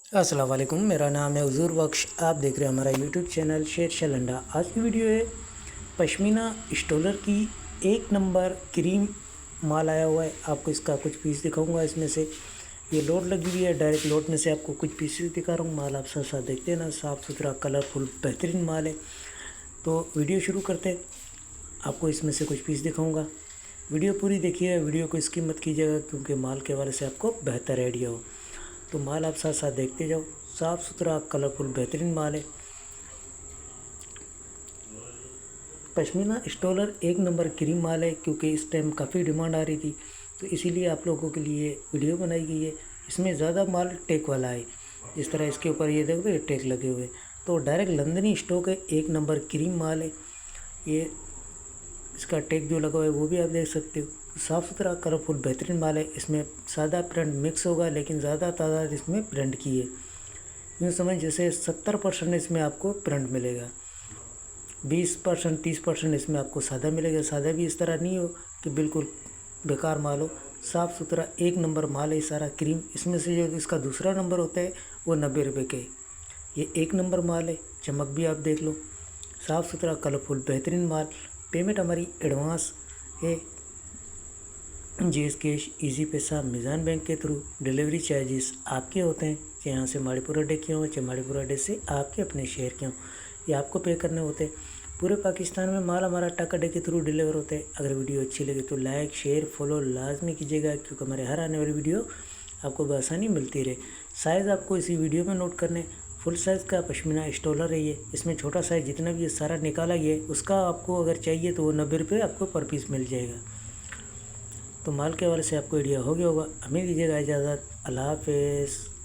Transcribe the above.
अस्सलाम वालेकुम, मेरा नाम है हुजूर बख्श। आप देख रहे हैं हमारा यूट्यूब चैनल शेर शलंडा। आज की वीडियो है पश्मीना स्टोलर की। एक नंबर क्रीम माल आया हुआ है। आपको इसका कुछ पीस दिखाऊंगा। इसमें से ये लोड लगी हुई है, डायरेक्ट लोड में से आपको कुछ पीसेस दिखा रहा हूँ। माल आप साथ साथ देखते हैं ना, साफ़ सुथरा कलरफुल बेहतरीन माल है। तो वीडियो शुरू करते हैं। आपको इसमें से कुछ पीस दिखाऊँगा। वीडियो पूरी देखिए, वीडियो को स्किप मत कीजिएगा, क्योंकि माल के हवाले से आपको बेहतर आइडिया हो। तो माल आप साथ साथ देखते जाओ। साफ़ सुथरा कलरफुल बेहतरीन माल है। पश्मीना स्टोलर एक नंबर क्रीम माल है, क्योंकि इस टाइम काफ़ी डिमांड आ रही थी, तो इसीलिए आप लोगों के लिए वीडियो बनाई गई है। इसमें ज़्यादा माल टेक वाला है। इस तरह इसके ऊपर ये देखो, टेक लगे हुए। तो डायरेक्ट लंदनी स्टॉक है, एक नंबर क्रीम माल है ये। इसका टैग जो लगा हुआ है वो भी आप देख सकते हो। तो साफ़ सुथरा कलरफुल बेहतरीन माल है। इसमें सादा प्रिंट मिक्स होगा, लेकिन ज़्यादा तादाद इसमें प्रिंट की है। यूँ समझ जैसे 70% इसमें आपको प्रिंट मिलेगा, 20% 30% इसमें आपको सादा मिलेगा। सादा भी इस तरह नहीं हो कि बिल्कुल बेकार माल हो। साफ़ सुथरा एक नंबर माल है सारा क्रीम। इसमें से जो इसका दूसरा नंबर होता है वो 90 रुपये के। ये एक नंबर माल है। चमक भी आप देख लो। साफ़ सुथरा कलरफुल बेहतरीन माल। पेमेंट हमारी एडवांस है, जेस कैश, इजी पैसा, मीज़ान बैंक के थ्रू। डिलीवरी चार्जेस आपके होते हैं, चाहे यहाँ से माड़ीपुरा अड्डे के हों, चाहे माड़ीपुरा अड्डे से आपके अपने शहर के हों, ये आपको पे करने होते हैं। पूरे पाकिस्तान में माल हमारा टक अड्डे के थ्रू डिलीवर होता है। अगर वीडियो अच्छी लगे तो लाइक शेयर फॉलो लाजमी कीजिएगा, क्योंकि हमारे हर आने वाली वीडियो आपको बआसानी मिलती रहे। साइज़ आपको इसी वीडियो में नोट करने। फुल साइज़ का पश्मीना स्टोलर है ये। इसमें छोटा साइज़ जितना भी ये सारा निकाला गया है, उसका आपको अगर चाहिए तो वो 90 रुपये आपको पर पीस मिल जाएगा। तो माल के हवाले से आपको आइडिया हो गया होगा। हमें दीजिएगा इजाज़त। अल्लाह हाफ़िज़।